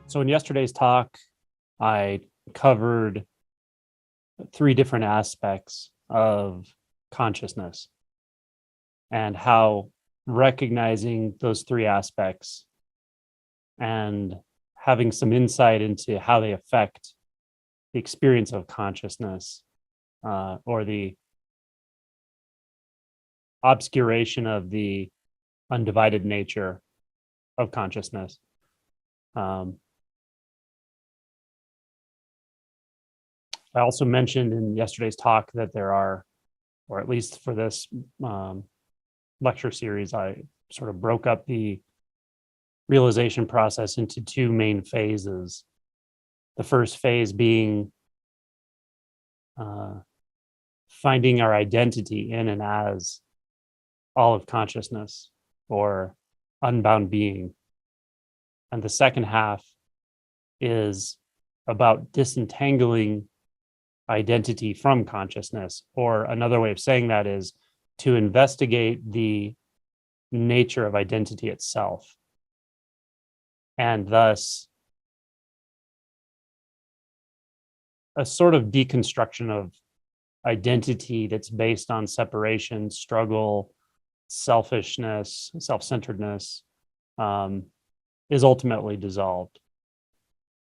So in yesterday's talk, I covered three different aspects of consciousness and how recognizing those three aspects and having some insight into how they affect the experience of consciousness or the obscuration of the undivided nature of consciousness. I also mentioned in yesterday's talk that there are, or at least for this lecture series, I sort of broke up the realization process into two main phases. The first phase being finding our identity in and as all of consciousness or unbound being. And the second half is about disentangling identity from consciousness, or another way of saying that is to investigate the nature of identity itself, and thus a sort of deconstruction of identity that's based on separation, struggle, selfishness, self-centeredness, is ultimately dissolved.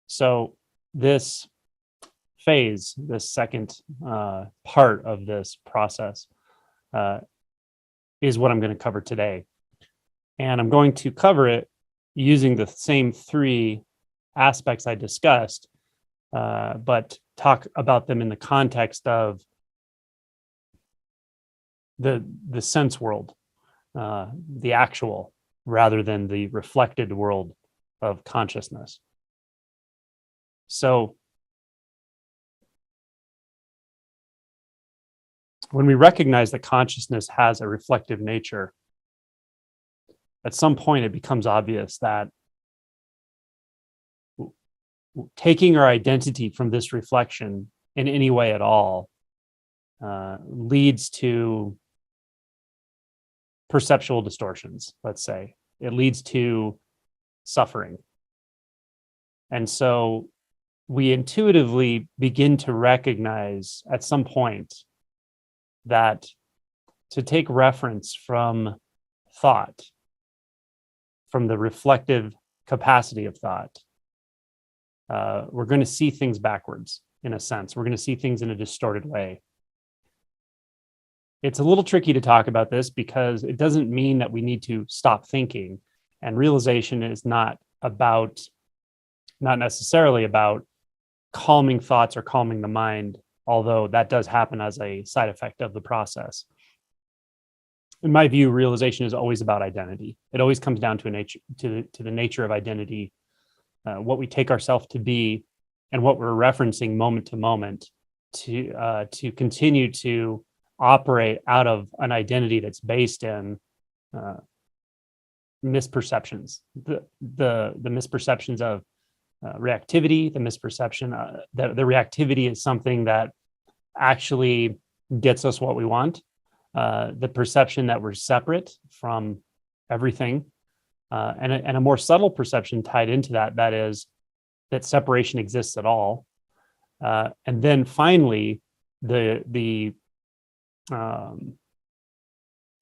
So this phase, this second part of this process, is what I'm going to cover today. And I'm going to cover it using the same three aspects I discussed, but talk about them in the context of the sense world, the actual, rather than the reflected world of consciousness. So when we recognize that consciousness has a reflective nature, at some point it becomes obvious that taking our identity from this reflection in any way at all leads to perceptual distortions, let's say. It leads to suffering. And so we intuitively begin to recognize at some point that to take reference from thought, from the reflective capacity of thought, we're going to see things backwards, in a sense. We're going to see things in a distorted way. It's a little tricky to talk about this because it doesn't mean that we need to stop thinking. And realization is not necessarily about calming thoughts or calming the mind, although that does happen as a side effect of the process. In my view, realization is always about identity. It always comes down to the nature of identity, what we take ourselves to be, and what we're referencing moment to moment to continue to operate out of an identity that's based in misperceptions, the misperceptions of reactivity, the misperception that the reactivity is something that actually gets us what we want, the perception that we're separate from everything, and a more subtle perception tied into that is that separation exists at all, and then finally the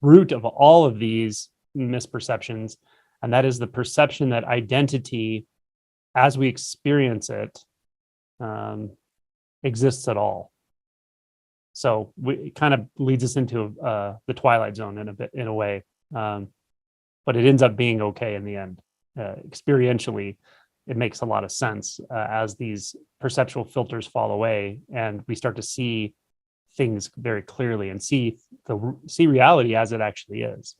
root of all of these misperceptions, and that is the perception that identity, as we experience it, exists at all. So it kind of leads us into the twilight zone in a way, but it ends up being okay in the end. Experientially, it makes a lot of sense as these perceptual filters fall away, and we start to see things very clearly and see reality as it actually is,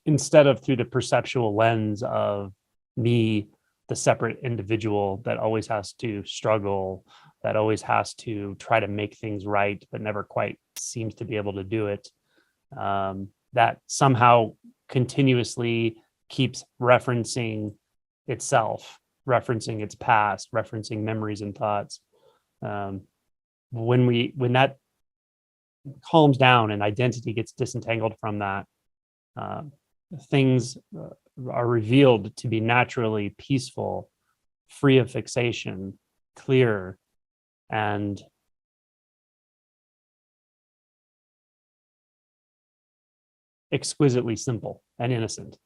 instead of through the perceptual lens of me, the separate individual that always has to struggle, that always has to try to make things right, but never quite seems to be able to do it, that somehow continuously keeps referencing itself, referencing its past, referencing memories and thoughts. When that calms down and identity gets disentangled from that, things are revealed to be naturally peaceful, free of fixation, clear, and exquisitely simple and innocent.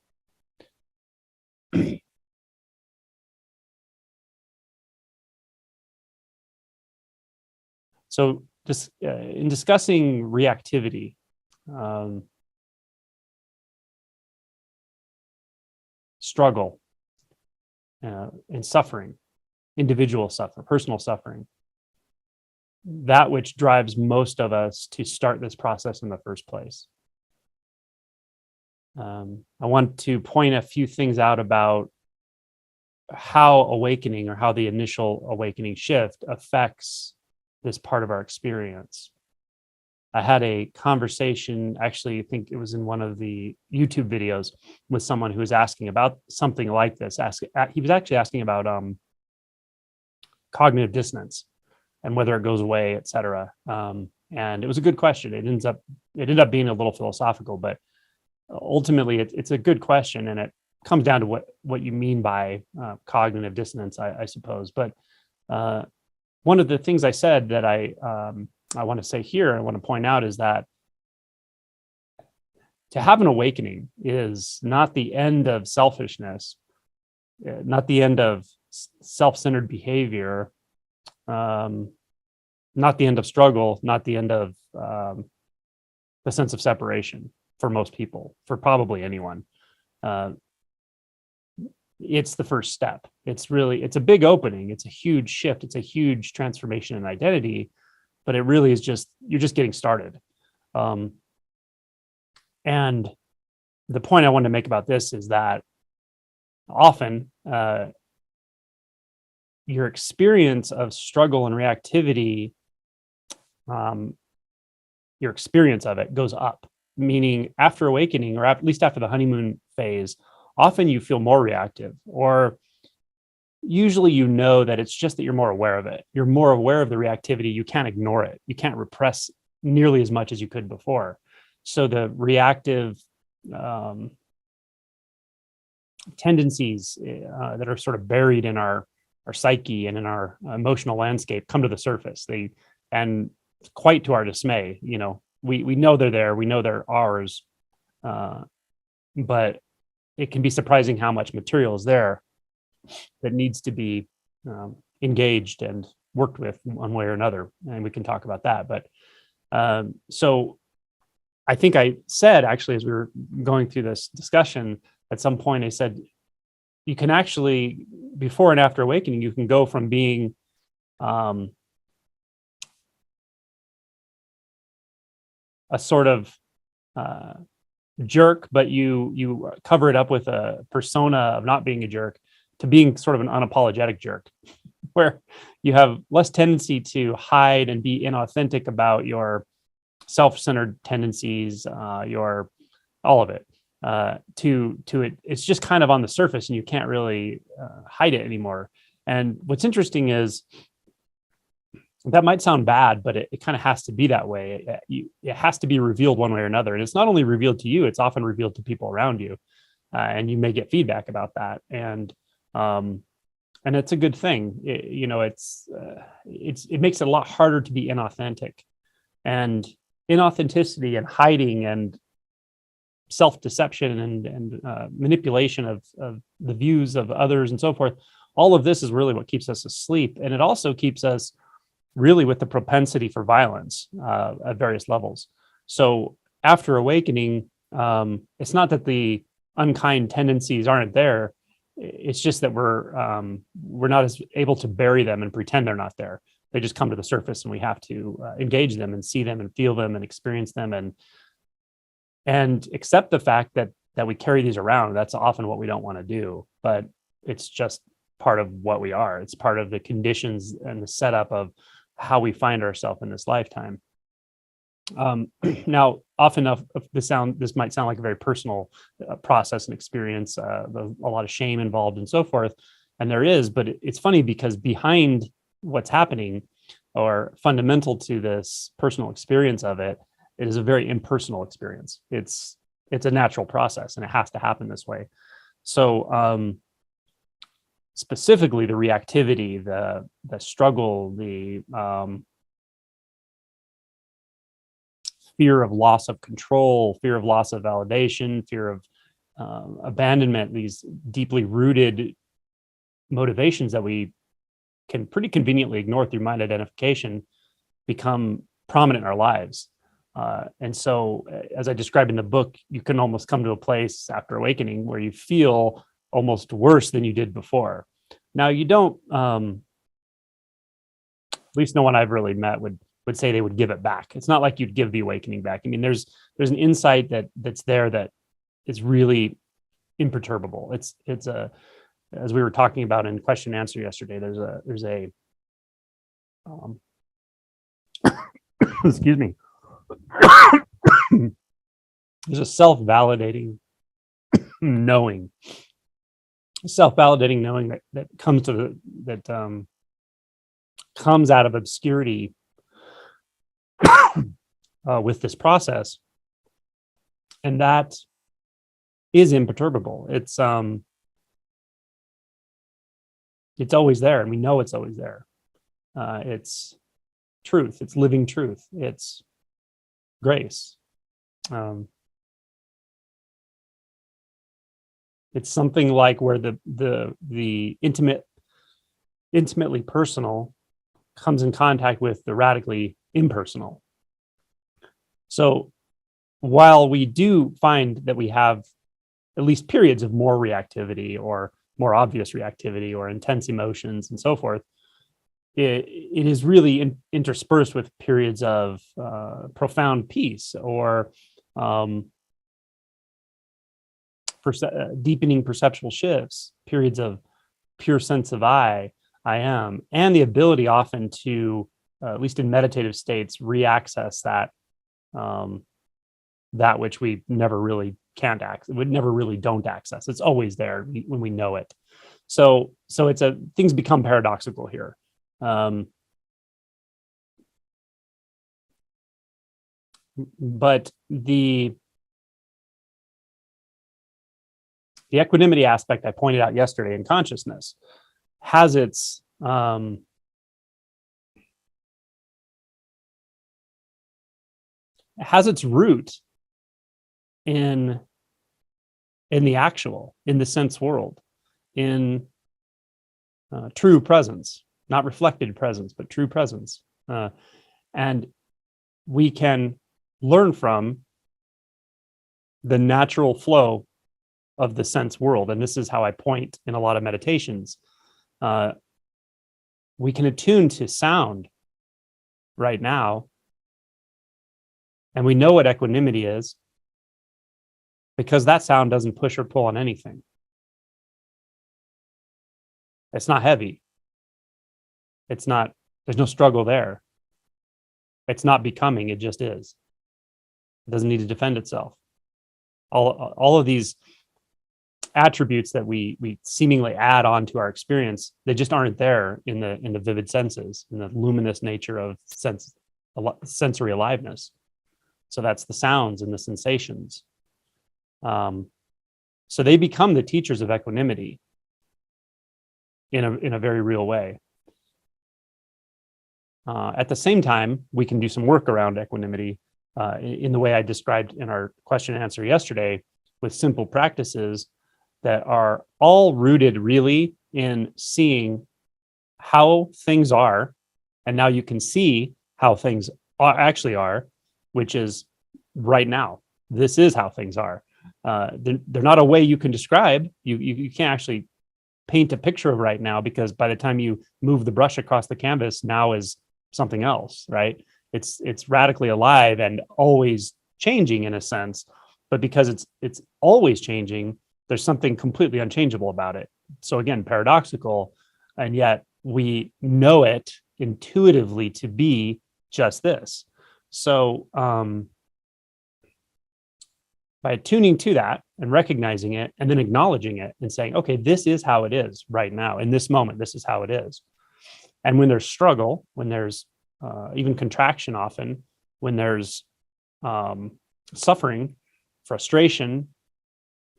So in discussing reactivity, struggle, and suffering, individual suffering, personal suffering, that which drives most of us to start this process in the first place. I want to point a few things out about how awakening, or how the initial awakening shift affects this part of our experience. I had a conversation, actually, I think it was in one of the YouTube videos, with someone who was asking about something like this. He was actually asking about cognitive dissonance and whether it goes away, et cetera. And it was a good question. It ended up being a little philosophical, but ultimately it's a good question, and it comes down to what you mean by cognitive dissonance, I suppose. But one of the things I said that I want to say here, I want to point out, is that to have an awakening is not the end of selfishness, not the end of self-centered behavior, not the end of struggle, not the end of the sense of separation for most people, for probably anyone. It's the first step. It's a big opening. It's a huge shift. It's a huge transformation in identity, but it really is you're just getting started. And the point I wanted to make about this is that often your experience of struggle and reactivity, your experience of it goes up, meaning after awakening, or at least after the honeymoon phase, often you feel more reactive, or usually you know that it's just that you're more aware of it. You're more aware of the reactivity. You can't ignore it. You can't repress nearly as much as you could before. So the reactive tendencies that are sort of buried in our psyche and in our emotional landscape come to the surface. And quite to our dismay, we know they're there. We know they're ours, but it can be surprising how much material is there that needs to be engaged and worked with one way or another. And we can talk about that. But so I think I said, actually, as we were going through this discussion, at some point I said, you can actually, before and after awakening, you can go from being a sort of jerk, but you cover it up with a persona of not being a jerk, to being sort of an unapologetic jerk, where you have less tendency to hide and be inauthentic about your self-centered tendencies, your all of it. It's just kind of on the surface, and you can't really hide it anymore. And what's interesting is that might sound bad, but it kind of has to be that way. It has to be revealed one way or another. And it's not only revealed to you, it's often revealed to people around you. And you may get feedback about that. And it's a good thing. It makes it a lot harder to be inauthentic. And inauthenticity and hiding and self-deception and manipulation of the views of others and so forth, all of this is really what keeps us asleep. And it also keeps us really with the propensity for violence at various levels. So after awakening, it's not that the unkind tendencies aren't there. It's just that we're not as able to bury them and pretend they're not there. They just come to the surface, and we have to engage them and see them and feel them and experience them and accept the fact that we carry these around. That's often what we don't want to do, but it's just part of what we are. It's part of the conditions and the setup of how we find ourselves in this lifetime. Now, often enough, this might sound like a very personal process and experience, a lot of shame involved and so forth, and there is. But it's funny, because behind what's happening, or fundamental to this personal experience of it is a very impersonal experience. It's a natural process, and it has to happen this way. So specifically the reactivity, the struggle, the fear of loss of control, fear of loss of validation, fear of abandonment, these deeply rooted motivations that we can pretty conveniently ignore through mind identification become prominent in our lives. And so, as I described in the book, you can almost come to a place after awakening where you feel almost worse than you did before. Now, you don't, at least no one I've really met would say they would give it back. It's not like you'd give the awakening back. I mean, there's an insight that's there that is really imperturbable. It's a, as we were talking about in question and answer yesterday, there's a excuse me, there's a self-validating knowing, that comes to comes out of obscurity with this process, and that is imperturbable. It's always there, and we know it's always there. It's truth. It's living truth. It's grace. It's something like where the intimately personal comes in contact with the radically impersonal. So while we do find that we have at least periods of more reactivity or more obvious reactivity or intense emotions and so forth, it is really interspersed with periods of profound peace or deepening perceptual shifts, periods of pure sense of I am, and the ability often to, at least in meditative states, re-access that which we never really can't access, we never really don't access. It's always there when we know it. So it's things become paradoxical here. But the equanimity aspect I pointed out yesterday in consciousness has its root in the actual, in the sense world, in true presence, not reflected presence, but true presence. And we can learn from the natural flow of the sense world. And this is how I point in a lot of meditations. We can attune to sound right now. And we know what equanimity is because that sound doesn't push or pull on anything. It's not heavy. It's not, there's no struggle there. It's not becoming, it just is. It doesn't need to defend itself. All of these attributes that we seemingly add on to our experience, they just aren't there in the vivid senses, in the luminous nature of sensory aliveness. So that's the sounds and the sensations. So they become the teachers of equanimity in a very real way. At the same time, we can do some work around equanimity in the way I described in our question and answer yesterday, with simple practices that are all rooted really in seeing how things are. And now you can see how things actually are, which is right now. This is how things are. They're not a way you can describe. You can't actually paint a picture of right now, because by the time you move the brush across the canvas, now is something else, right? It's radically alive and always changing in a sense, but because it's always changing, there's something completely unchangeable about it. So again, paradoxical, and yet we know it intuitively to be just this. So by tuning to that and recognizing it and then acknowledging it and saying, okay, this is how it is right now. In this moment, this is how it is. And when there's struggle, when there's even contraction often, when there's suffering, frustration,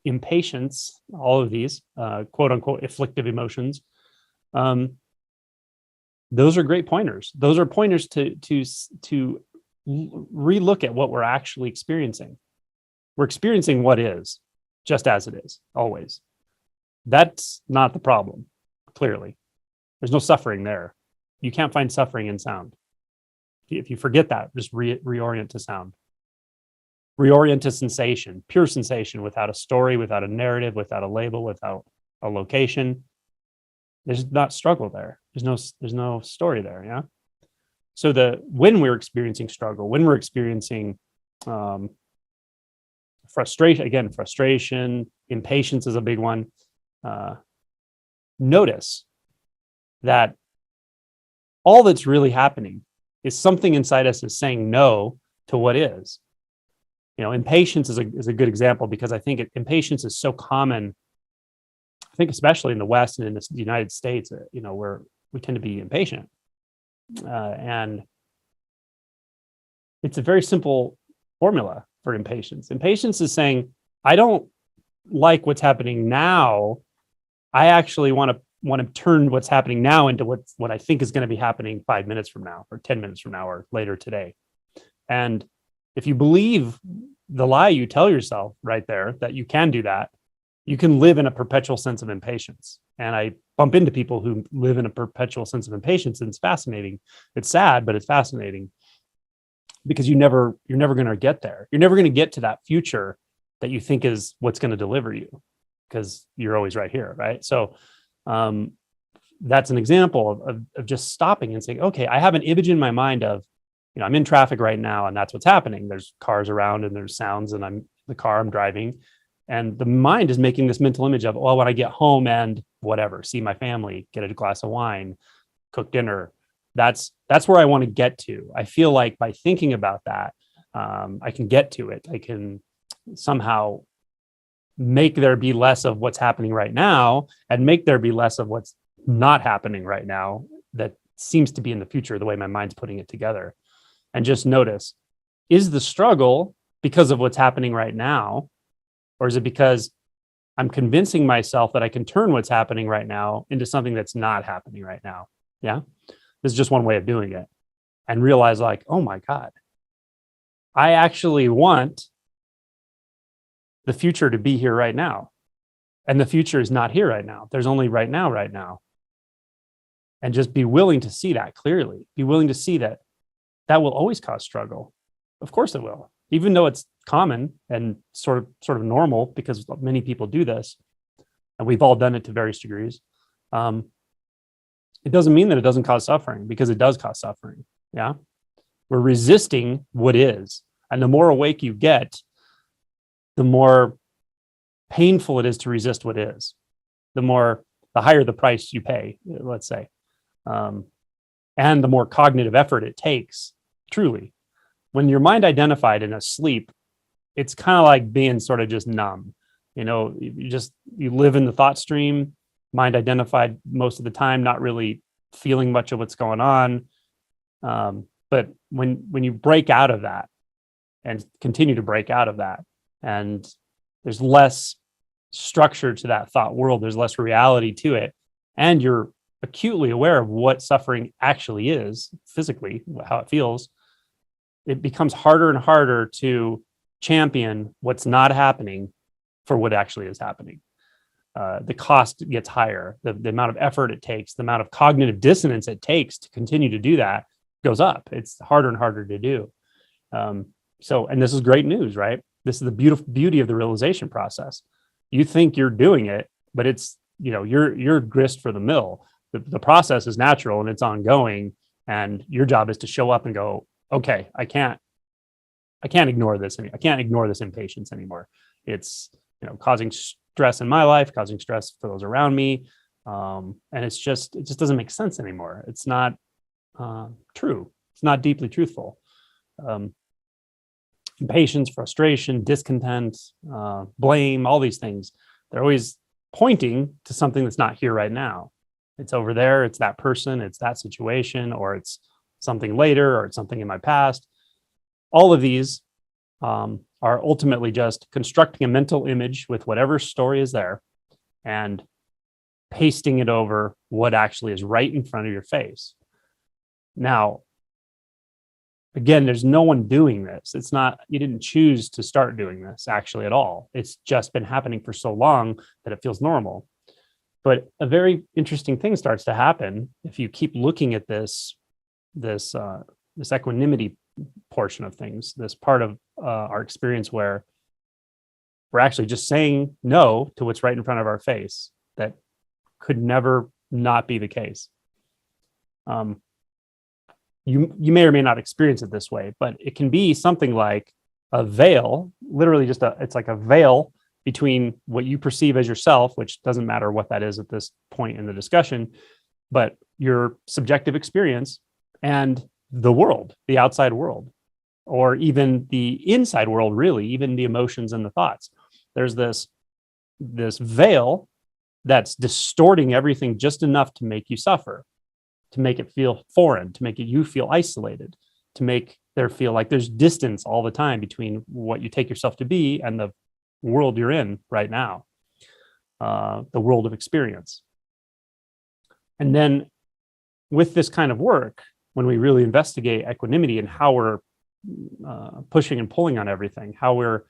impatience, all of these quote unquote afflictive emotions, those are great pointers. Those are pointers to relook at what we're actually experiencing. We're experiencing what is, just as it is, always. That's not the problem, clearly. There's no suffering there. You can't find suffering in sound. If you forget that, just reorient to sound. Reorient to sensation, pure sensation, without a story, without a narrative, without a label, without a location. There's not struggle there. There's no story there. Yeah. So when we're experiencing struggle, when we're experiencing frustration, impatience is a big one. Notice that all that's really happening is something inside us is saying no to what is. Impatience is a good example, because I think impatience is so common. I think especially in the West and in the United States, where we tend to be impatient. And it's a very simple formula for impatience. Impatience is saying, I don't like what's happening now. I actually want to turn what's happening now into what I think is going to be happening 5 minutes from now, or 10 minutes from now, or later today. And if you believe the lie you tell yourself right there, that you can do that, you can live in a perpetual sense of impatience. And I bump into people who live in a perpetual sense of impatience, and it's fascinating. It's sad, but it's fascinating, because you're never going to get there. You're never going to get to that future that you think is what's going to deliver you, because you're always right here, right? So that's an example of just stopping and saying, okay, I have an image in my mind of, I'm in traffic right now, and that's what's happening. There's cars around and there's sounds, and I'm the car I'm driving. And the mind is making this mental image of, when I get home and whatever, see my family, get a glass of wine, cook dinner. That's where I want to get to. I feel like by thinking about that, I can get to it. I can somehow make there be less of what's happening right now, and make there be less of what's not happening right now that seems to be in the future, the way my mind's putting it together. And just notice, is the struggle because of what's happening right now? Or is it because I'm convincing myself that I can turn what's happening right now into something that's not happening right now? Yeah. This is just one way of doing it. And realize, like, oh my God, I actually want the future to be here right now. And the future is not here right now. There's only right now. And just be willing to see that clearly. Be willing to see that will always cause struggle. Of course it will. Even though it's common and sort of normal, because many people do this, and we've all done it to various degrees. It doesn't mean that it doesn't cause suffering, because it does cause suffering. Yeah. We're resisting what is. And the more awake you get, the more painful it is to resist what is. The higher the price you pay, let's say. And the more cognitive effort it takes, truly. When your mind identified in a sleep, it's kind of like being sort of just numb. You live in the thought stream, mind identified most of the time, not really feeling much of what's going on. But when you break out of that and continue to break out of that, and there's less structure to that thought world, there's less reality to it, and you're acutely aware of what suffering actually is physically, how it feels, it becomes harder and harder to champion what's not happening for what actually is happening. The cost gets higher. The amount of effort it takes, the amount of cognitive dissonance it takes to continue to do that goes up. It's harder and harder to do. And this is great news, right? This is the beauty of the realization process. You think you're doing it, but it's, you're grist for the mill. The process is natural and it's ongoing. And your job is to show up and go, okay, I can't ignore this. I can't ignore this impatience anymore. It's, causing stress in my life, causing stress for those around me. And it just doesn't make sense anymore. It's not true. It's not deeply truthful. Impatience, frustration, discontent, blame, all these things, they're always pointing to something that's not here right now. It's over there. It's that person. It's that situation, or it's something later, or it's something in my past. All of these are ultimately just constructing a mental image with whatever story is there and pasting it over what actually is right in front of your face. Now, again, there's no one doing this. It's not, you didn't choose to start doing this actually at all. It's just been happening for so long that it feels normal. But a very interesting thing starts to happen if you keep looking at this equanimity portion of things, this part of our experience where we're actually just saying no to what's right in front of our face. That could never not be the case. You may or may not experience it this way, but it can be something like a veil, literally just it's like a veil between what you perceive as yourself, which doesn't matter what that is at this point in the discussion, but your subjective experience and the world, the outside world, or even the inside world, really, even the emotions and the thoughts. There's this veil that's distorting everything just enough to make you suffer, to make it feel foreign, to make you feel isolated, to make there feel like there's distance all the time between what you take yourself to be and the world you're in right now, the world of experience. And then with this kind of work, when we really investigate equanimity and how we're pushing and pulling on everything, how we're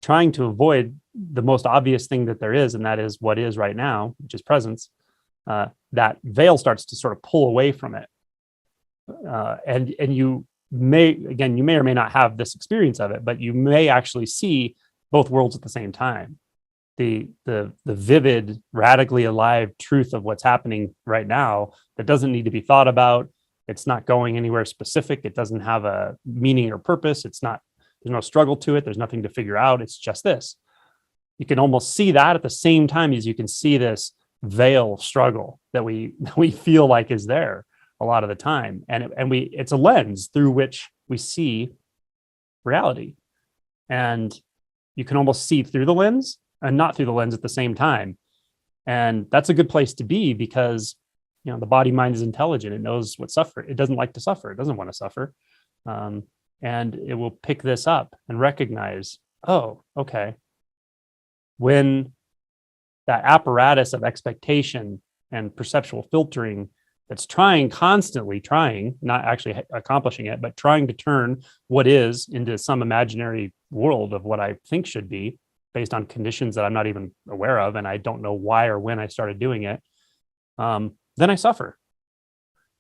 trying to avoid the most obvious thing that there is, and that is what is right now, which is presence, that veil starts to sort of pull away from it. And you may or may not have this experience of it, but you may actually see both worlds at the same time. The vivid, radically alive truth of what's happening right now that doesn't need to be thought about. It's not going anywhere specific. It doesn't have a meaning or purpose. There's no struggle to it. There's nothing to figure out. It's just this. You can almost see that at the same time as you can see this veil struggle that we feel like is there a lot of the time. And it's a lens through which we see reality. And you can almost see through the lens and not through the lens at the same time. And that's a good place to be because, the body mind is intelligent. It knows what suffer. It doesn't like to suffer. It doesn't want to suffer. And it will pick this up and recognize, oh, okay. When that apparatus of expectation and perceptual filtering that's constantly trying, not actually accomplishing it, but trying to turn what is into some imaginary world of what I think should be based on conditions that I'm not even aware of. And I don't know why or when I started doing it. Then I suffer.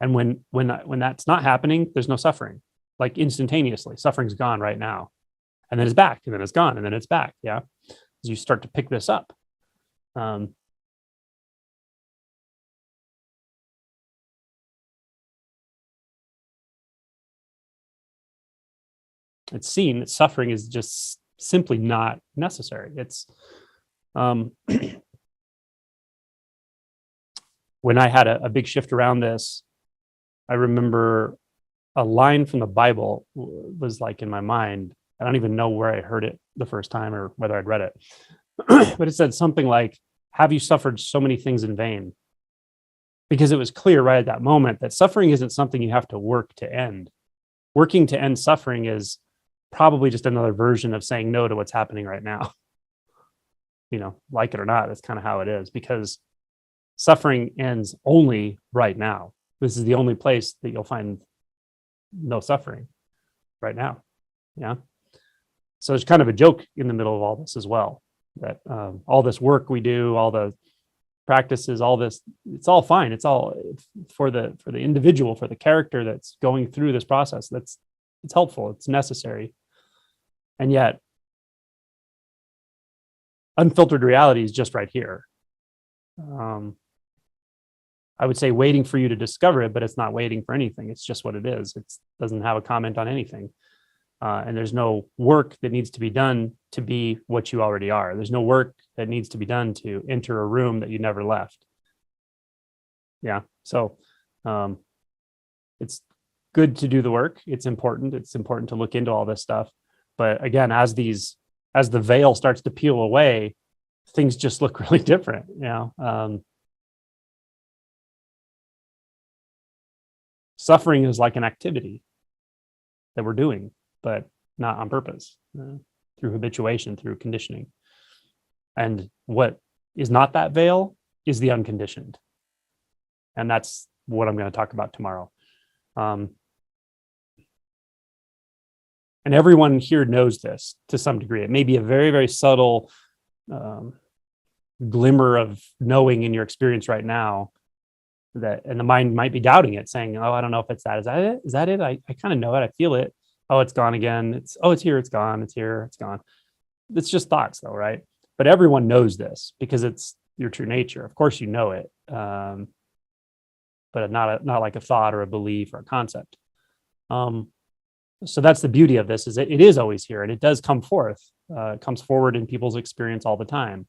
And when that's not happening, there's no suffering, like instantaneously. Suffering's gone right now. And then it's back, and then it's gone, and then it's back. Yeah. As you start to pick this up. It's seen that suffering is just simply not necessary. It's when I had a big shift around this, I remember a line from the Bible was like in my mind. I don't even know where I heard it the first time or whether I'd read it, but it said something like, "Have you suffered so many things in vain?" Because it was clear right at that moment that suffering isn't something you have to work to end. Working to end suffering is probably just another version of saying no to what's happening right now. Like it or not, that's kind of how it is, because suffering ends only right now. This is the only place that you'll find no suffering right now. Yeah. So there's kind of a joke in the middle of all this as well, that all this work we do, all the practices, all this, it's all fine. It's all for the individual, for the character that's going through this process. It's helpful. It's necessary. And yet unfiltered reality is just right here. I would say waiting for you to discover it, but it's not waiting for anything. It's just what it is. It doesn't have a comment on anything. And there's no work that needs to be done to be what you already are. There's no work that needs to be done to enter a room that you never left. Yeah. So it's good to do the work. It's important. It's important to look into all this stuff. But again, as the veil starts to peel away, things just look really different. Suffering is like an activity that we're doing, but not on purpose, through habituation, through conditioning. And what is not that veil is the unconditioned. And that's what I'm going to talk about tomorrow. And everyone here knows this to some degree. It may be a very, very subtle glimmer of knowing in your experience right now, and the mind might be doubting it, saying, oh, I don't know if it's that. Is that it? Is that it? I kind of know it. I feel it. Oh, it's gone again. It's here. It's gone. It's here. It's gone. It's just thoughts though, right? But everyone knows this because it's your true nature. Of course you know it, but not like a thought or a belief or a concept. So that's the beauty of this, is it is always here, and it does come forth. It comes forward in people's experience all the time,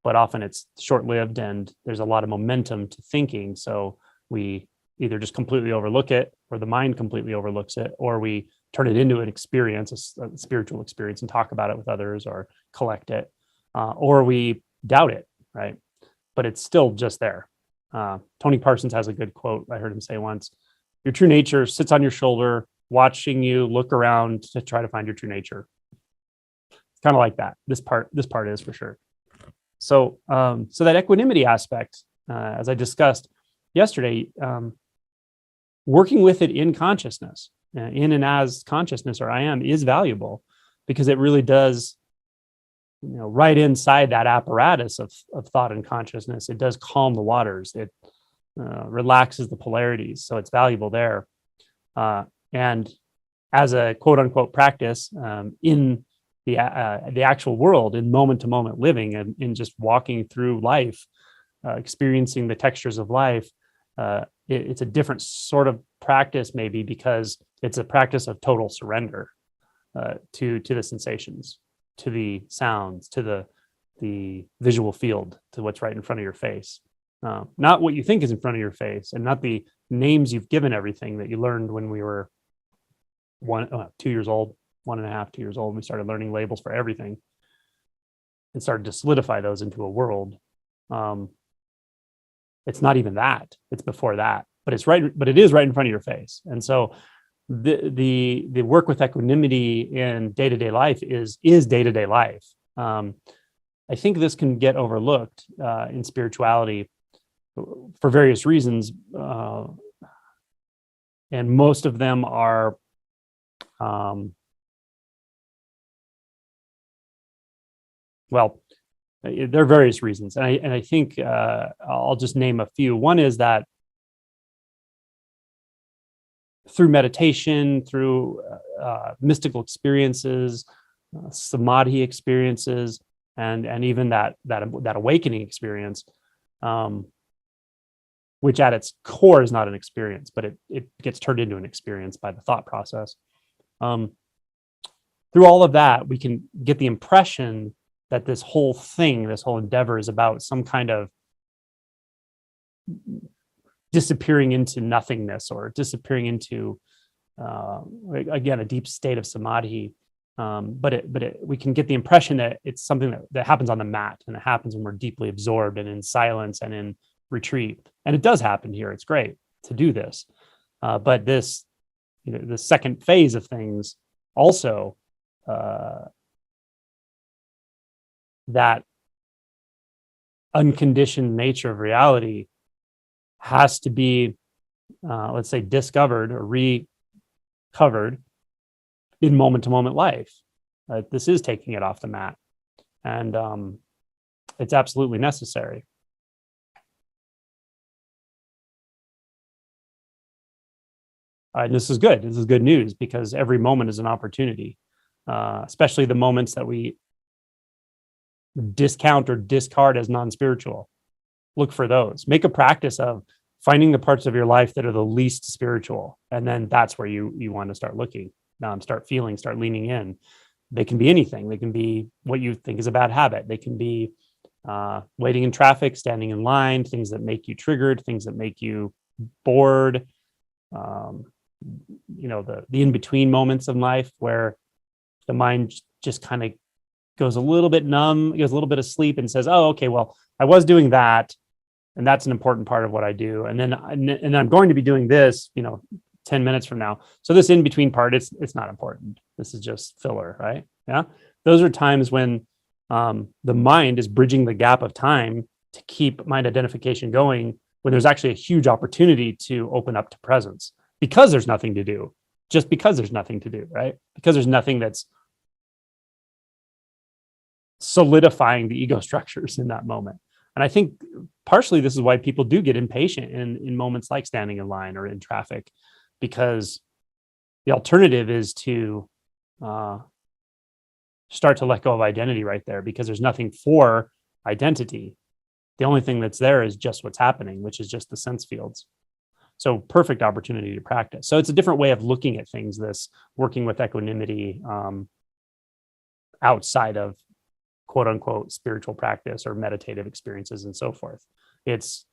but often it's short-lived and there's a lot of momentum to thinking. So we either just completely overlook it, or the mind completely overlooks it, or we turn it into an experience, a spiritual experience, and talk about it with others or collect it, or we doubt it, right? But it's still just there. Tony Parsons has a good quote. I heard him say once, your true nature sits on your shoulder, watching you look around to try to find your true nature. It's kind of like that. This part is for sure. So, so that equanimity aspect, as I discussed yesterday, working with it in consciousness, in and as consciousness, or I am, is valuable, because it really does, right inside that apparatus of thought and consciousness, it does calm the waters. It relaxes the polarities. So it's valuable there. And as a quote unquote practice in the actual world, in moment to moment living, and in just walking through life, experiencing the textures of life, it's a different sort of practice, maybe because it's a practice of total surrender to the sensations, to the sounds, to the visual field, to what's right in front of your face. Not what you think is in front of your face, and not the names you've given everything that you learned when we were 2 years old, 1.5, 2 years old. We started learning labels for everything and started to solidify those into a world. It's not even that; it's before that, but it is right in front of your face. And so the work with equanimity in day-to-day life is day-to-day life. I think this can get overlooked in spirituality for various reasons, and most of them are well, there are various reasons, and I think I'll just name a few. One is that through meditation, through mystical experiences, samadhi experiences, and even that awakening experience, which at its core is not an experience, but it gets turned into an experience by the thought process. Through all of that, we can get the impression that this whole endeavor is about some kind of disappearing into nothingness, or disappearing into, again, a deep state of samadhi. But we can get the impression that it's something that happens on the mat, and it happens when we're deeply absorbed and in silence and in retreat. And it does happen here. It's great to do this. But this, the second phase of things also, that unconditioned nature of reality has to be, let's say, discovered or recovered in moment-to-moment life. This is taking it off the mat, and it's absolutely necessary. And this is good. This is good news, because every moment is an opportunity, especially the moments that we discount or discard as non-spiritual. Look for those. Make a practice of finding the parts of your life that are the least spiritual, and then that's where you want to start looking. Start feeling, start leaning in. They can be anything. They can be what you think is a bad habit. They can be waiting in traffic, standing in line, things that make you triggered, things that make you bored. The in-between moments of life where the mind just kind of goes a little bit numb, goes a little bit asleep, and says, oh, okay, well, I was doing that, and that's an important part of what I do. And then I'm going to be doing this, 10 minutes from now. So this in-between part, it's not important. This is just filler, right? Yeah. Those are times when the mind is bridging the gap of time to keep mind identification going when there's actually a huge opportunity to open up to presence because there's nothing to do, just because there's nothing to do, right? Because there's nothing that's solidifying the ego structures in that moment. And I think partially this is why people do get impatient in moments like standing in line or in traffic, because the alternative is to start to let go of identity right there, because there's nothing for identity. The only thing that's there is just what's happening, which is just the sense fields. So perfect opportunity to practice. So it's a different way of looking at things, this working with equanimity outside of quote unquote spiritual practice or meditative experiences and so forth. It's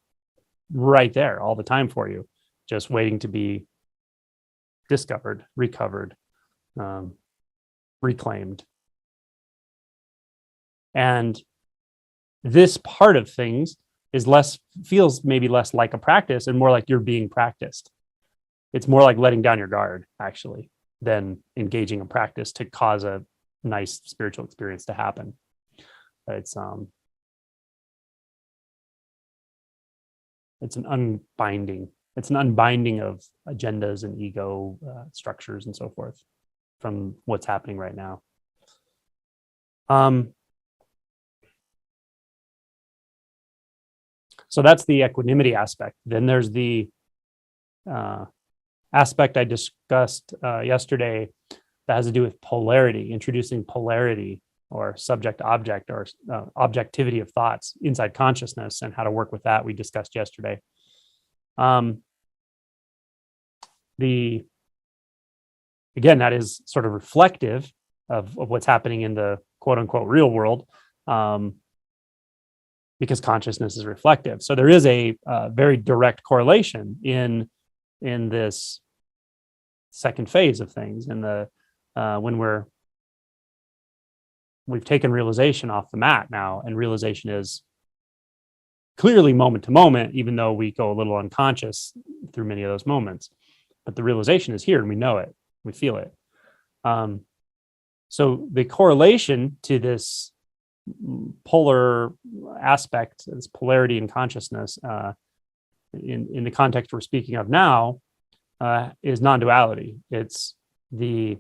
right there all the time for you, just waiting to be discovered, recovered, reclaimed. And this part of things is feels maybe less like a practice and more like you're being practiced. It's more like letting down your guard, actually, than engaging in practice to cause a nice spiritual experience to happen. It's an unbinding. It's an unbinding of agendas and ego structures and so forth from what's happening right now. So that's the equanimity aspect. Then there's the aspect I discussed yesterday that has to do with polarity, introducing polarity or subject-object or objectivity of thoughts inside consciousness and how to work with that. We discussed yesterday. Again, that is sort of reflective of what's happening in the quote-unquote real world, because consciousness is reflective. So there is a very direct correlation in this second phase of things, in the when we've taken realization off the mat now, and realization is clearly moment to moment, even though we go a little unconscious through many of those moments. But the realization is here, and we know it, we feel it. So the correlation to this polar aspect, this polarity in consciousness, in the context we're speaking of now, is non-duality. It's the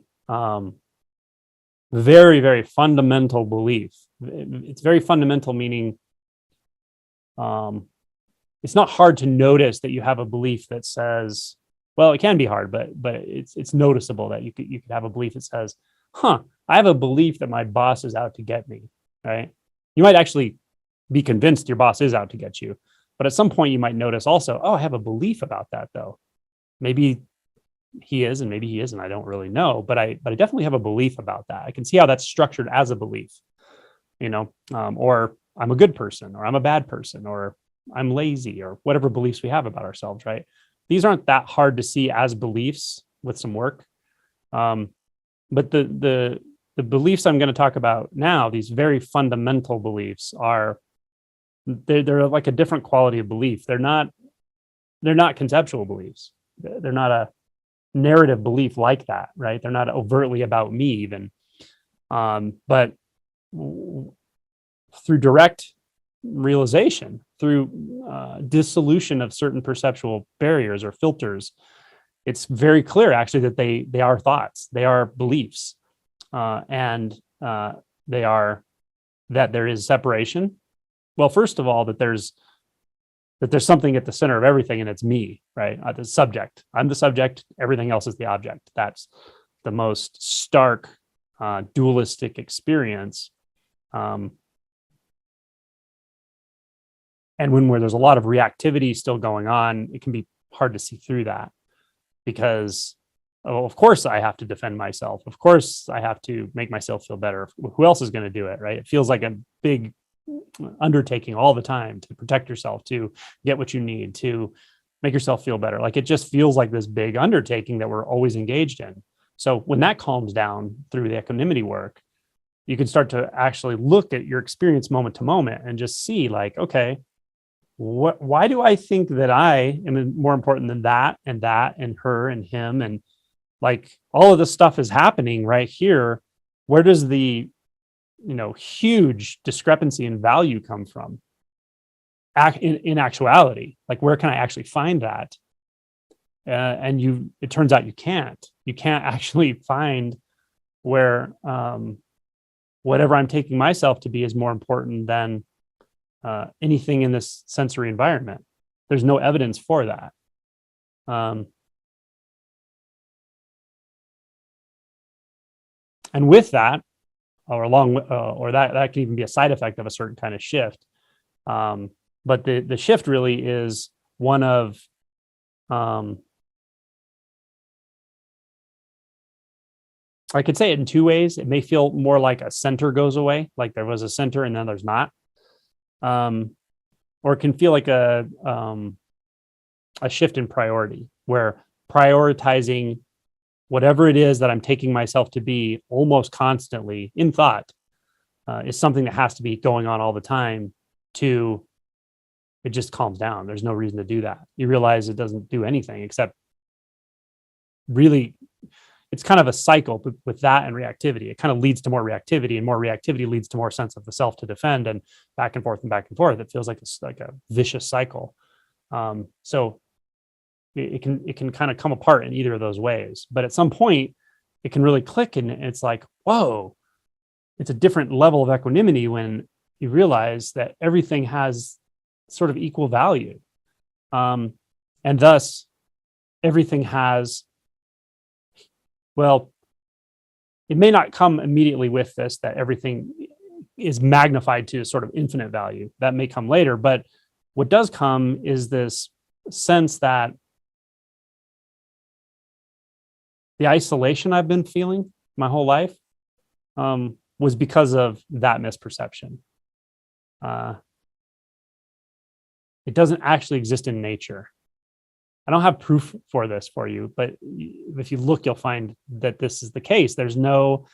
very, very fundamental belief. It's very fundamental, meaning it's not hard to notice that you have a belief that says, well, it can be hard, but it's noticeable that you could have a belief that says, I have a belief that my boss is out to get me, right? You might actually be convinced your boss is out to get you, but at some point you might notice also, I have a belief about that though. Maybe he is and maybe he isn't, I don't really know, but I definitely have a belief about that. I can see how that's structured as a belief, or I'm a good person, or I'm a bad person, or I'm lazy, or whatever beliefs we have about ourselves, right? These aren't that hard to see as beliefs with some work. But the beliefs I'm going to talk about now, these very fundamental beliefs, they're like a different quality of belief. They're not conceptual beliefs. They're not a narrative belief like that, right? They're not overtly about me even. But through direct realization, through dissolution of certain perceptual barriers or filters, it's very clear actually that they are thoughts, they are beliefs, and they are that there is separation. Well, first of all, that there's something at the center of everything, and it's me, right? The subject. I'm the subject. Everything else is the object. That's the most stark dualistic experience. And where there's a lot of reactivity still going on, it can be hard to see through that, because of course I have to defend myself. Of course I have to make myself feel better. Who else is going to do it, right? It feels like a big undertaking all the time to protect yourself, to get what you need, to make yourself feel better. Like it just feels like this big undertaking that we're always engaged in. So when that calms down through the equanimity work, you can start to actually look at your experience moment to moment and just see like, okay, why do I think that I am more important than that and her and him? And like all of this stuff is happening right here. Where does the, huge discrepancy in value come from? In actuality, like where can I actually find that? And it turns out you can't actually find where whatever I'm taking myself to be is more important than anything in this sensory environment. There's no evidence for that. And with that, or that can even be a side effect of a certain kind of shift. But the shift really is one of I could say it in two ways. It may feel more like a center goes away, like there was a center and then there's not. Or it can feel like a shift in priority, where prioritizing whatever it is that I'm taking myself to be almost constantly in thought is something that has to be going on all the time to it just calms down. There's no reason to do that. You realize it doesn't do anything except really, it's kind of a cycle with that and reactivity. It kind of leads to more reactivity, and more reactivity leads to more sense of the self to defend, and back and forth and back and forth. It feels like it's like a vicious cycle. So it can kind of come apart in either of those ways. But at some point, it can really click, and it's like, whoa, it's a different level of equanimity when you realize that everything has sort of equal value, and thus everything has. Well, it may not come immediately with this, that everything is magnified to a sort of infinite value. That may come later, but what does come is this sense that the isolation I've been feeling my whole life was because of that misperception. It doesn't actually exist in nature. I don't have proof for this for you, but if you look, you'll find that this is the case. There's no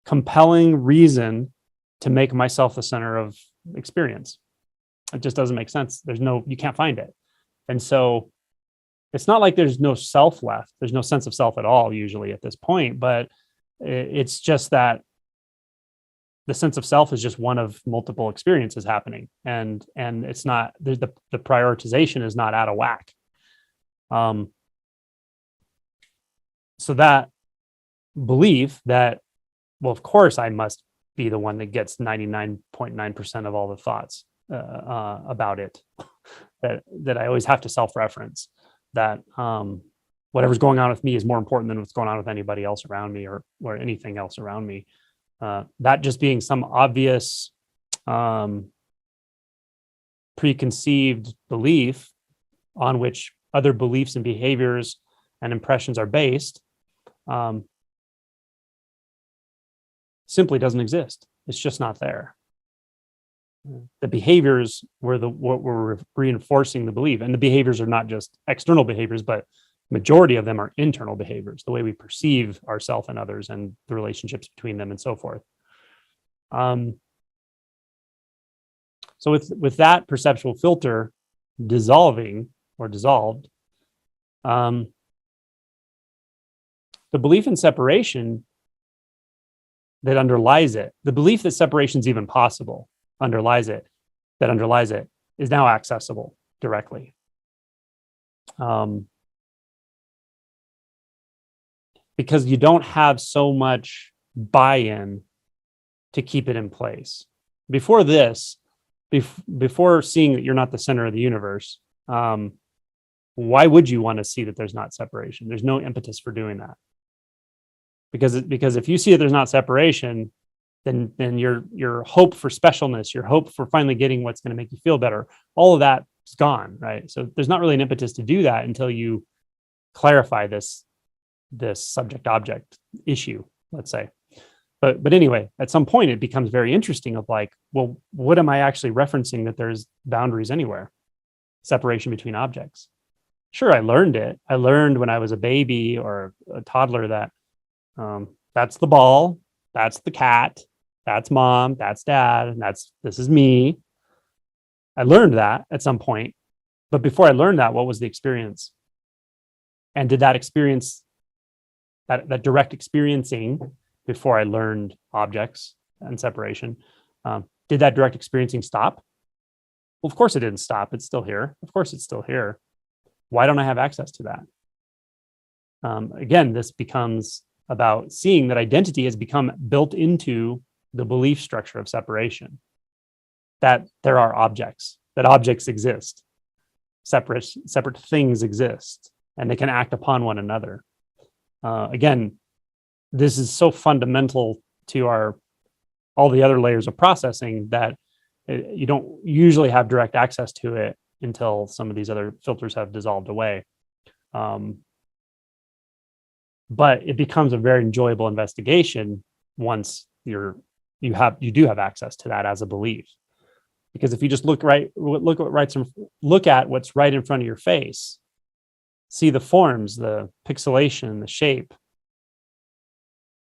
compelling reason to make myself the center of experience. It just doesn't make sense. You can't find it. And so it's not like there's no self left. There's no sense of self at all usually at this point, but it's just that the sense of self is just one of multiple experiences happening. And it's not, the prioritization is not out of whack. So that belief that, well, of course I must be the one that gets 99.9% of all the thoughts about it, that I always have to self-reference, that whatever's going on with me is more important than what's going on with anybody else around me or anything else around me. That just being some obvious preconceived belief on which other beliefs and behaviors and impressions are based, simply doesn't exist. It's just not there. The behaviors were what were reinforcing the belief, and the behaviors are not just external behaviors, but majority of them are internal behaviors, the way we perceive ourselves and others and the relationships between them and so forth. So with that perceptual filter dissolving or dissolved, the belief in separation that underlies it, the belief that separation is even possible underlies it, is now accessible directly. Because you don't have so much buy-in to keep it in place. Before this, before seeing that you're not the center of the universe, why would you want to see that there's not separation? There's no impetus for doing that. Because if you see that there's not separation, then your hope for specialness, your hope for finally getting what's going to make you feel better, all of that is gone, right? So there's not really an impetus to do that until you clarify this subject-object issue, let's say. But anyway, at some point it becomes very interesting of like, well, what am I actually referencing that there's boundaries anywhere? Separation between objects. Sure, I learned it. I learned when I was a baby or a toddler that that's the ball, that's the cat, that's mom, that's dad, and this is me. I learned that at some point, but before I learned that, what was the experience? And did that experience, that direct experiencing before I learned objects and separation, did that direct experiencing stop? Well, of course it didn't stop. It's still here. Of course it's still here. Why don't I have access to that? Again, this becomes about seeing that identity has become built into the belief structure of separation, that there are objects, that objects exist, separate things exist, and they can act upon one another. Again, this is so fundamental to all the other layers of processing that you don't usually have direct access to it until some of these other filters have dissolved away. But it becomes a very enjoyable investigation once you do have access to that as a belief. Because if you just look at what's right in front of your face, see the forms, the pixelation, the shape,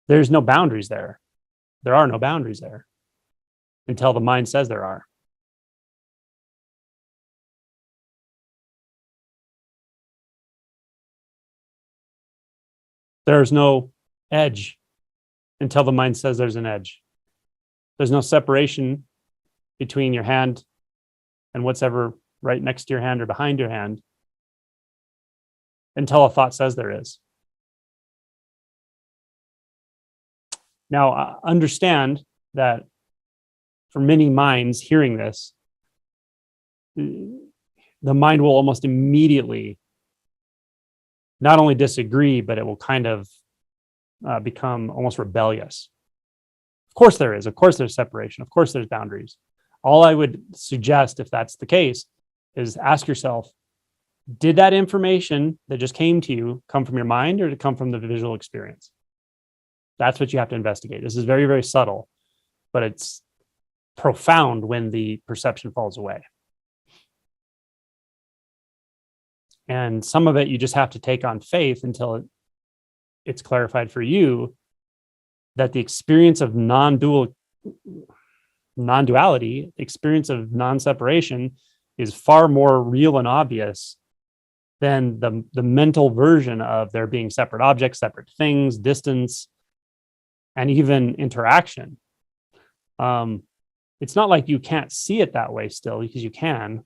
there's no boundaries there. There are no boundaries there until the mind says there are. There's no edge until the mind says there's an edge. There's no separation between your hand and what's ever right next to your hand or behind your hand until a thought says there is. Now, understand that for many minds hearing this, the mind will almost immediately not only disagree, but it will kind of become almost rebellious. Of course there is. Of course there's separation. Of course there's boundaries. All I would suggest, if that's the case, is ask yourself, did that information that just came to you come from your mind or did it come from the visual experience? That's what you have to investigate. This is very, very subtle, but it's profound when the perception falls away. And some of it you just have to take on faith until it's clarified for you that the experience of non-duality, the experience of non-separation is far more real and obvious than the mental version of there being separate objects, separate things, distance, and even interaction. It's not like you can't see it that way still, because you can.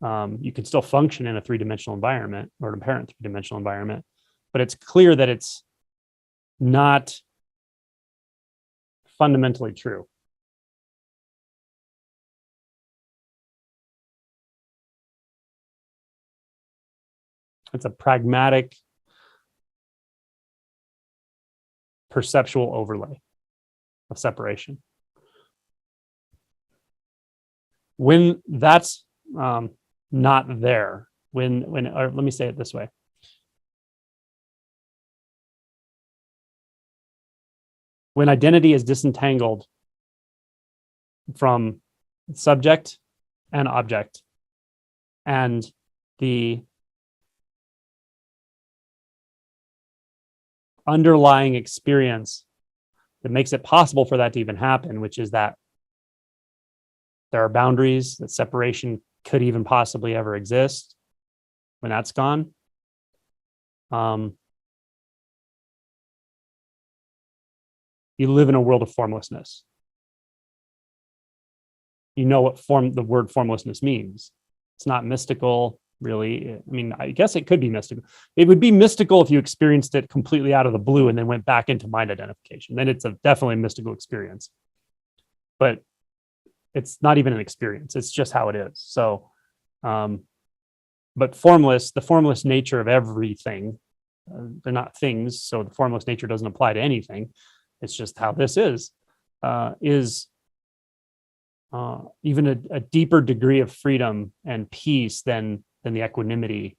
You can still function in a three-dimensional environment or an apparent three-dimensional environment, but it's clear that it's not fundamentally true. It's a pragmatic perceptual overlay of separation. When that's not there, or let me say it this way. When identity is disentangled from subject and object, and the underlying experience that makes it possible for that to even happen, which is that there are boundaries, that separation could even possibly ever exist, when that's gone, you live in a world of formlessness. You know what the word formlessness means. It's not mystical, really. I mean, I guess it could be mystical. It would be mystical if you experienced it completely out of the blue and then went back into mind identification. Then it's definitely a mystical experience. But it's not even an experience. It's just how it is. So, but the formless nature of everything, they're not things. So the formless nature doesn't apply to anything. It's just how this is even a deeper degree of freedom and peace than the equanimity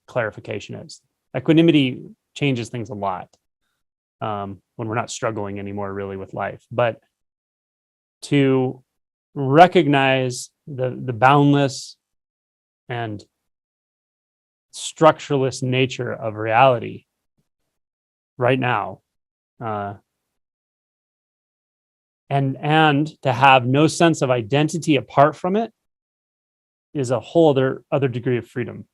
clarification is. Equanimity changes things a lot when we're not struggling anymore really with life. But to recognize the boundless and structureless nature of reality right now, and and to have no sense of identity apart from it is a whole other degree of freedom.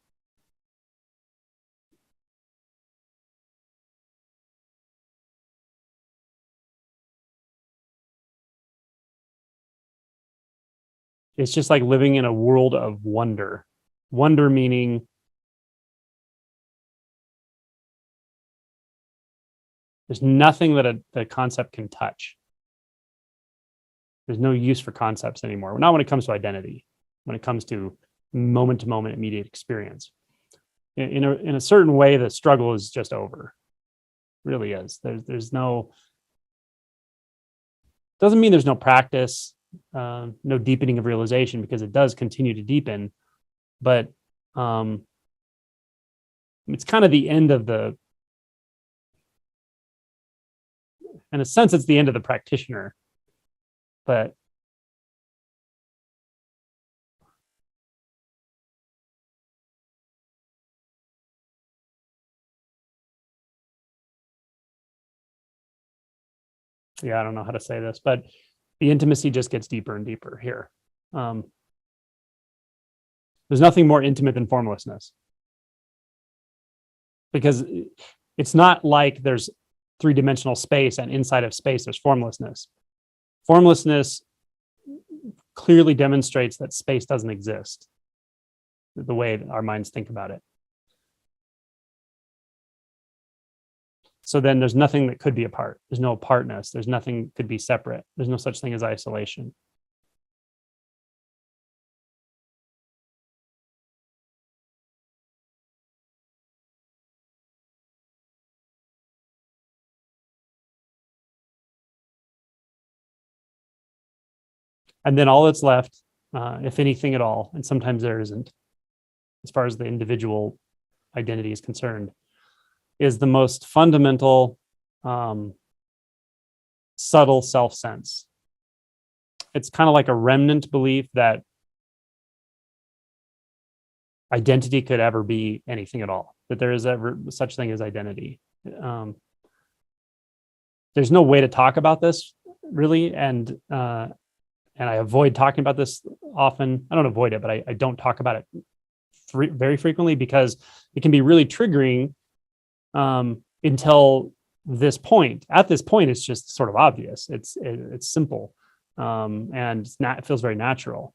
It's just like living in a world of wonder. Wonder meaning there's nothing that a concept can touch. There's no use for concepts anymore. Not when it comes to identity, when it comes to moment immediate experience. In a certain way, the struggle is just over. It really is. There's no, doesn't mean there's no practice, no deepening of realization, because it does continue to deepen, but it's kind of the end of the, in a sense, it's the end of the practitioner, but yeah, I don't know how to say this, but the intimacy just gets deeper and deeper here. There's nothing more intimate than formlessness, because it's not like there's three-dimensional space and inside of space there's formlessness. Formlessness clearly demonstrates that space doesn't exist, the way our minds think about it. So then there's nothing that could be apart. There's no apartness. There's nothing could be separate. There's no such thing as isolation. And then all that's left, if anything at all, and sometimes there isn't, as far as the individual identity is concerned, is the most fundamental, subtle self-sense. It's kind of like a remnant belief that identity could ever be anything at all, that there is ever such thing as identity. There's no way to talk about this really, and I avoid talking about this often. I don't avoid it, but I don't talk about it very frequently, because it can be really triggering until this point. At this point, it's just sort of obvious. It's simple, and it feels very natural,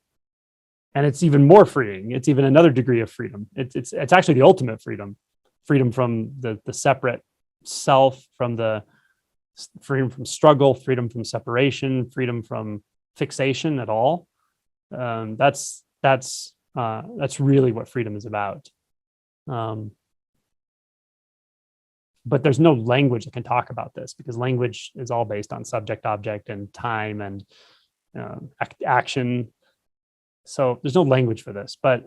and it's even more freeing. It's even another degree of freedom. It's actually the ultimate freedom from the separate self, from the freedom from struggle, freedom from separation, freedom from fixation at all. That's really what freedom is about. But there's no language that can talk about this, because language is all based on subject, object, and time and action. So there's no language for this. But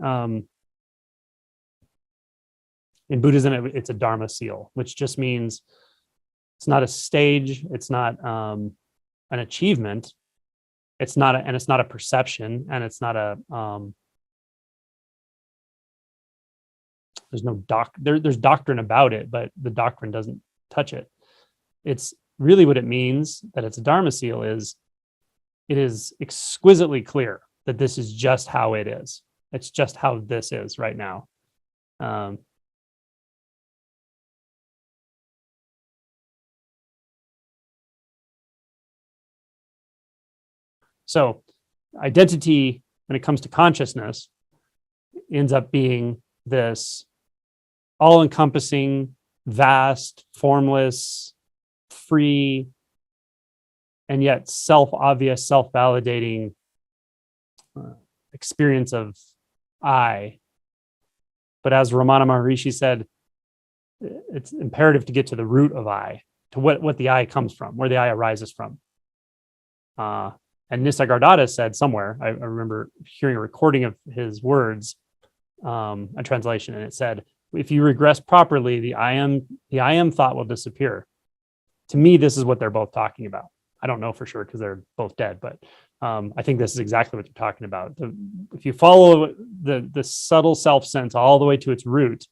in Buddhism, it's a Dharma seal, which just means it's not a stage. It's not an achievement. It's not a perception, and it's not a there's no there's doctrine about it, but the doctrine doesn't touch it. It's really what it means that it's a Dharma seal is it is exquisitely clear that this is just how it is. It's just how this is right now. So identity, when it comes to consciousness, ends up being this all-encompassing, vast, formless, free, and yet self-obvious, self-validating experience of I. But as Ramana Maharishi said, it's imperative to get to the root of I, to what the I comes from, where the I arises from. And Nisargadatta said somewhere, I remember hearing a recording of his words, a translation, and it said, if you regress properly, the I am thought will disappear. To me, this is what they're both talking about. I don't know for sure because they're both dead, but I think this is exactly what they're talking about. If you follow the subtle self-sense all the way to its root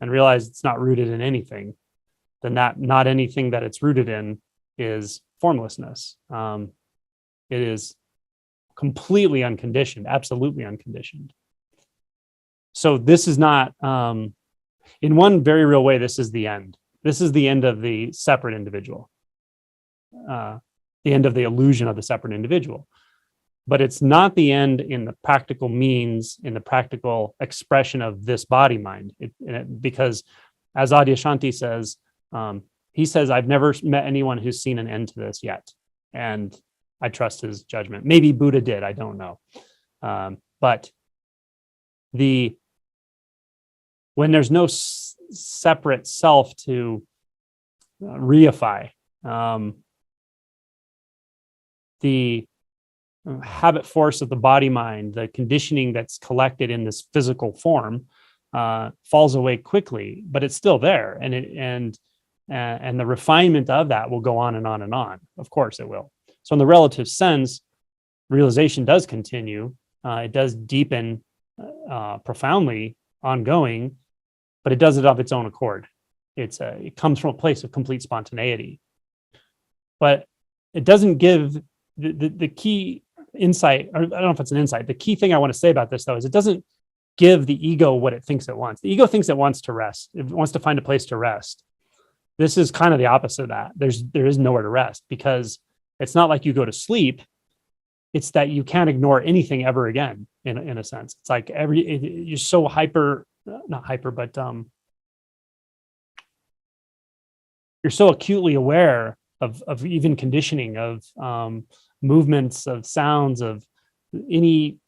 and realize it's not rooted in anything, then not anything that it's rooted in is formlessness. It is completely unconditioned, absolutely unconditioned. So this is not, in one very real way, this is the end. This is the end of the separate individual, the end of the illusion of the separate individual. But it's not the end in the practical means, in the practical expression of this body mind. Because as Adyashanti says, he says, I've never met anyone who's seen an end to this yet. And I trust his judgment. Maybe Buddha did, I don't know. But when there's no separate self to reify, the habit force of the body mind, the conditioning that's collected in this physical form, falls away quickly, but it's still there, and the refinement of that will go on and on and on. Of course, it will. So, in the relative sense, realization does continue. It does deepen profoundly, ongoing, but it does it of its own accord. It comes from a place of complete spontaneity, but it doesn't give the key insight, or I don't know if it's an insight. The key thing I want to say about this, though, is it doesn't give the ego what it thinks it wants. The ego thinks it wants to rest. It wants to find a place to rest. This is kind of the opposite of that. There is nowhere to rest, because it's not like you go to sleep. It's that you can't ignore anything ever again, in a sense. It's like you're so not hyper, but you're so acutely aware of even conditioning, of movements, of sounds, of any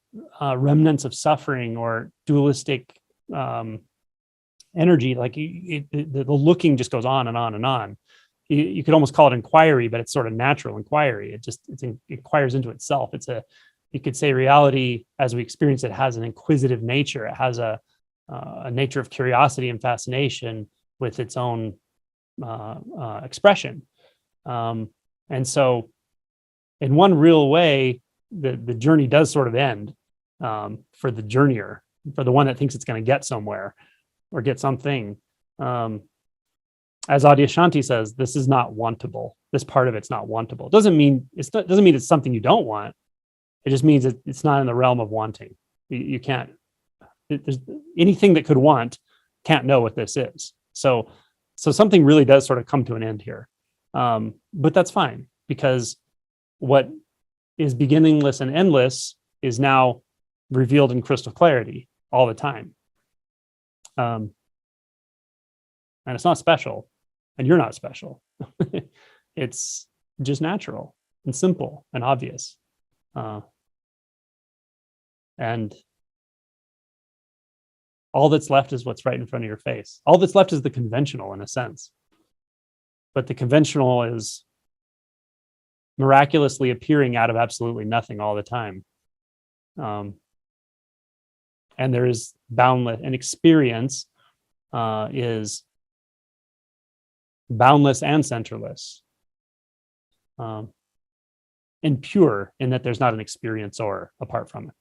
remnants of suffering or dualistic energy. Like the looking just goes on and on and on. You could almost call it inquiry, but it's sort of natural inquiry. It inquires into itself. You could say reality as we experience it has an inquisitive nature. It has a nature of curiosity and fascination with its own expression. And so in one real way, the journey does sort of end for the journeyer, for the one that thinks it's going to get somewhere or get something. As Adyashanti says, this is not wantable. This part of it's not wantable. It doesn't mean it's something you don't want. It just means it's not in the realm of wanting. You can't. There's anything that could want can't know what this is. So something really does sort of come to an end here. But that's fine, because what is beginningless and endless is now revealed in crystal clarity all the time. And it's not special, and you're not special. It's just natural and simple and obvious. And all that's left is what's right in front of your face. All that's left is the conventional, in a sense. But the conventional is miraculously appearing out of absolutely nothing all the time. And there is boundless, and experience is boundless and centerless, and pure, in that there's not an experiencer apart from it.